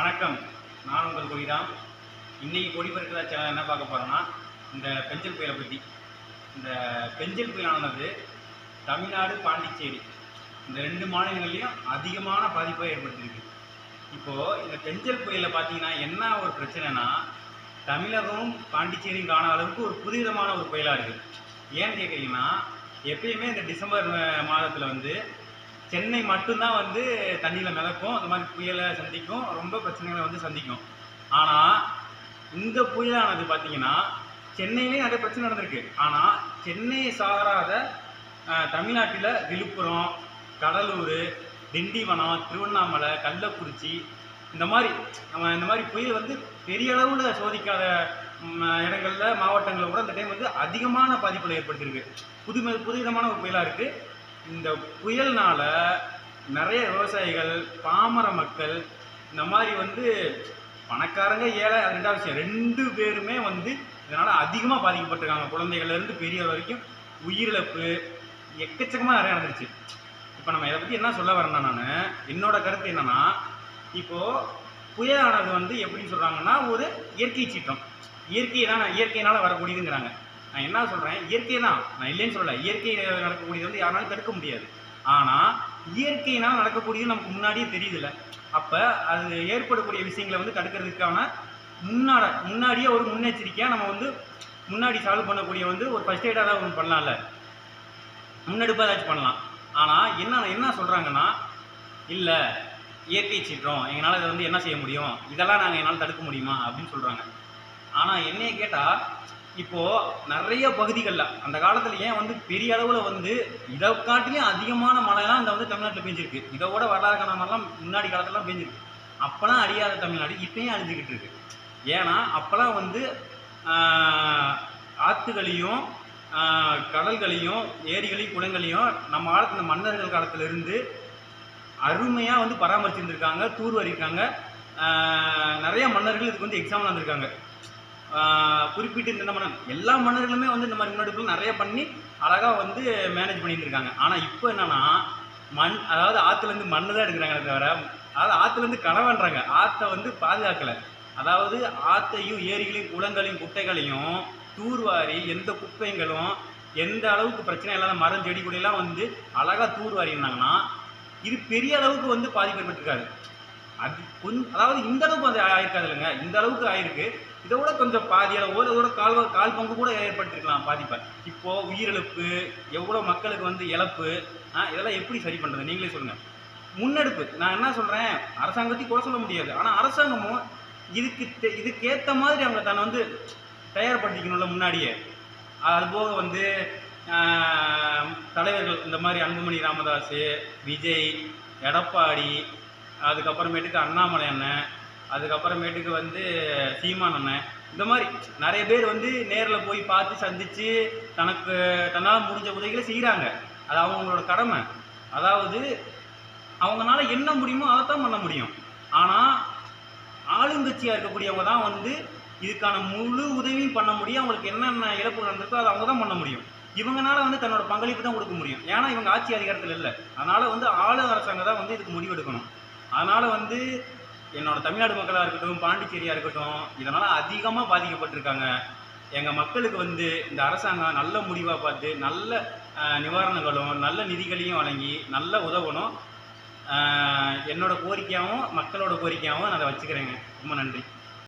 வணக்கம். நான் உங்கள் கொடிராம். இன்றைக்கி கொடி பறக்கிற சேனல் என்ன பார்க்க போகிறோன்னா, இந்த பெஞ்சல் புயலை பற்றி. இந்த பெஞ்சல் புயலானது தமிழ்நாடு, பாண்டிச்சேரி இந்த 2 மாநிலங்கள்லையும் அதிகமான பாதிப்பை ஏற்படுத்தியிருக்கு. இப்போது இந்த பெஞ்சல் புயலில் பார்த்தீங்கன்னா என்ன ஒரு பிரச்சனைனா, தமிழகமும் பாண்டிச்சேரியும் காண அளவுக்கு ஒரு புதுவிதமான ஒரு புயலாக இருக்குது. ஏன்னு கேட்குறீங்கன்னா, எப்பயுமே இந்த டிசம்பர் மாதத்தில் சென்னை மட்டும்தான் தண்ணியில் மிதக்கும், அந்த மாதிரி புயலை சந்திக்கும், ரொம்ப பிரச்சனைகளை சந்திக்கும். ஆனால் இந்த புயலானது பார்த்தீங்கன்னா சென்னையிலே நிறைய பிரச்சனை நடந்திருக்கு. ஆனால் சென்னையை சாராத தமிழ்நாட்டில் விழுப்புரம், கடலூர், திண்டிவனம், திருவண்ணாமலை, கள்ளக்குறிச்சி இந்த மாதிரி புயல் பெரிய அளவில் சோதிக்காத இடங்களில், மாவட்டங்களில் கூட இந்த டைம் அதிகமான பாதிப்புகளை ஏற்படுத்தியிருக்கு. புதுவிதமான ஒரு புயலாக இருக்குது. இந்த புயல்னால் நிறைய விவசாயிகள், பாமர மக்கள், இந்த மாதிரி பணக்காரங்க, ஏழை, அது 2வது விஷயம், 2 பேருமே இதனால் அதிகமாக பாதிக்கப்பட்டிருக்காங்க. குழந்தைகள்லேருந்து பெரியவர் வரைக்கும் உயிரிழப்பு எக்கச்சக்கமாக நிறைய நடந்துருச்சு. இப்போ நம்ம இதை பற்றி என்ன சொல்ல வரேன்னா, என்னோட கருத்து என்னென்னா, இப்போது புயலானது எப்படின்னு சொல்கிறாங்கன்னா, ஒரு இயற்கை சீற்றம். இயற்கையினால் வரக்கூடியதுங்கிறாங்க. நான் என்ன சொல்கிறேன், இயற்கை தான், நான் இல்லைன்னு சொல்லலை. இயற்கை நடக்கக்கூடியது யாராலும் தடுக்க முடியாது. ஆனால் இயற்கையினால் நடக்கக்கூடியது நமக்கு முன்னாடியே தெரியுதுல்ல. அப்போ அது ஏற்படக்கூடிய விஷயங்களை தடுக்கிறதுக்கான முன்னாடியே ஒரு முன்னெச்சரிக்கையாக நம்ம முன்னாடி சால்வ் பண்ணக்கூடிய ஒரு ஃபர்ஸ்ட் எய்டாக தான் ஒன்று பண்ணலாம்ல, முன்னெடுப்பாக ஏதாச்சும் பண்ணலாம். ஆனால் என்ன சொல்கிறாங்கன்னா, இல்லை இயற்கை சீற்றம், எங்களால் இதை என்ன செய்ய முடியும், இதெல்லாம் நாங்கள் என்னால் தடுக்க முடியுமா அப்படின்னு சொல்கிறாங்க. ஆனால் என்னைய கேட்டால், இப்போது நிறைய பகுதிகளில் அந்த காலத்தில் ஏன் பெரிய அளவில் இதை காட்டிலும் அதிகமான மழைலாம் இந்த தமிழ்நாட்டில் பெஞ்சிருக்கு. இதோட வரலாறுக்கான மாதிரிலாம் முன்னாடி காலத்துலாம் பெஞ்சிருக்கு. அப்போலாம் அழியாத தமிழ்நாடு இப்போயும் அழிஞ்சிக்கிட்டு இருக்கு. ஏன்னா அப்போலாம் ஆற்றுகளையும் கடல்களையும் ஏரிகளையும் குளங்களையும் நம்ம காலத்தில் மன்னர்கள் காலத்திலிருந்து அருமையாக பராமரிச்சுருந்துருக்காங்க, தூர்வாரிருக்காங்க. நிறைய மன்னர்கள் இதுக்கு எக்ஸாம்பிள் வந்திருக்காங்க. குறிப்பிட்டு இந்த மன்னர், எல்லா மன்னர்களுமே இந்த மாதிரி முன்னெடுப்புகள் நிறைய பண்ணி அழகாக மேனேஜ் பண்ணிட்டு இருக்காங்க. ஆனால் இப்போ என்னன்னா, அதாவது ஆற்றுலேருந்து மண்ணு தான் எடுக்கிறாங்களே தவிர, அதாவது ஆற்றுலேருந்து கனவன்றாங்க, ஆற்றை பாதுகாக்கலை. அதாவது ஆற்றையும் ஏரிகளையும் குளங்களையும் குட்டைகளையும் தூர்வாரி, எந்த குப்பைங்களும் எந்த அளவுக்கு பிரச்சனை இல்லாத மரம் செடி கொடியெல்லாம் அழகாக தூர்வாரினாங்கன்னா, இது பெரிய அளவுக்கு பாதிப்பு ஏற்பட்டிருக்காது. அது அதாவது இந்த அளவுக்கு ஆயிருக்காது இல்லைங்க, இந்த அளவுக்கு ஆயிருக்கு. இதை விட கொஞ்சம் பாதி அளவு, இதோட கால் பங்கு கூட ஏற்படுத்திருக்கலாம் பாதிப்பை. இப்போது உயிரிழப்பு, எவ்வளோ மக்களுக்கு இழப்பு, இதெல்லாம் எப்படி சரி பண்ணுறது நீங்களே சொல்லுங்கள். முன்னெடுப்பு, நான் என்ன சொல்கிறேன், அரசாங்கத்தையும் கூட சொல்ல முடியாது. ஆனால் அரசாங்கமும் இதுக்கேற்ற மாதிரி அவங்க தன்னை தயார்படுத்திக்கணும்ல முன்னாடியே. அதுபோக தலைவர்கள் இந்த மாதிரி அன்புமணி ராமதாஸ், விஜய், எடப்பாடி, அதுக்கப்புறமேட்டுக்கு அண்ணாமலை அண்ணன், அதுக்கப்புறமேட்டுக்கு சீமான் அண்ணன், இந்த மாதிரி நிறைய பேர் நேரில் போய் பார்த்து சந்தித்து தன்னால் முடிஞ்ச உதவிகளை செய்கிறாங்க. அது அவங்களோட கடமை. அதாவது அவங்களால என்ன முடியுமோ அதைத்தான் பண்ண முடியும். ஆனால் ஆளுங்கட்சியாக இருக்கக்கூடியவங்க தான் இதுக்கான முழு உதவியும் பண்ண முடியும். அவங்களுக்கு என்னென்ன இழப்பு நடந்திருக்கோ அதை அவங்க தான் பண்ண முடியும். இவங்களால தன்னோட பங்களிப்பு தான் கொடுக்க முடியும். ஏன்னா இவங்க ஆட்சி அதிகாரத்தில் இல்லை. அதனால் ஆளு அரசாங்கம் தான் இதுக்கு முடிவெடுக்கணும். அதனால் என்னோட தமிழ்நாடு மக்களாக இருக்கட்டும், பாண்டிச்சேரியாக இருக்கட்டும், இதனால் அதிகமாக பாதிக்கப்பட்டிருக்காங்க. எங்கள் மக்களுக்கு இந்த அரசாங்கம் நல்ல முடிவாக பார்த்து நல்ல நிவாரணங்களும் நல்ல நிதிகளையும் வழங்கி நல்ல உதவணும். என்னோட கோரிக்கையாகவும் மக்களோட கோரிக்கையாகவும் நான் அதை வச்சுக்கிறேங்க. ரொம்ப நன்றி.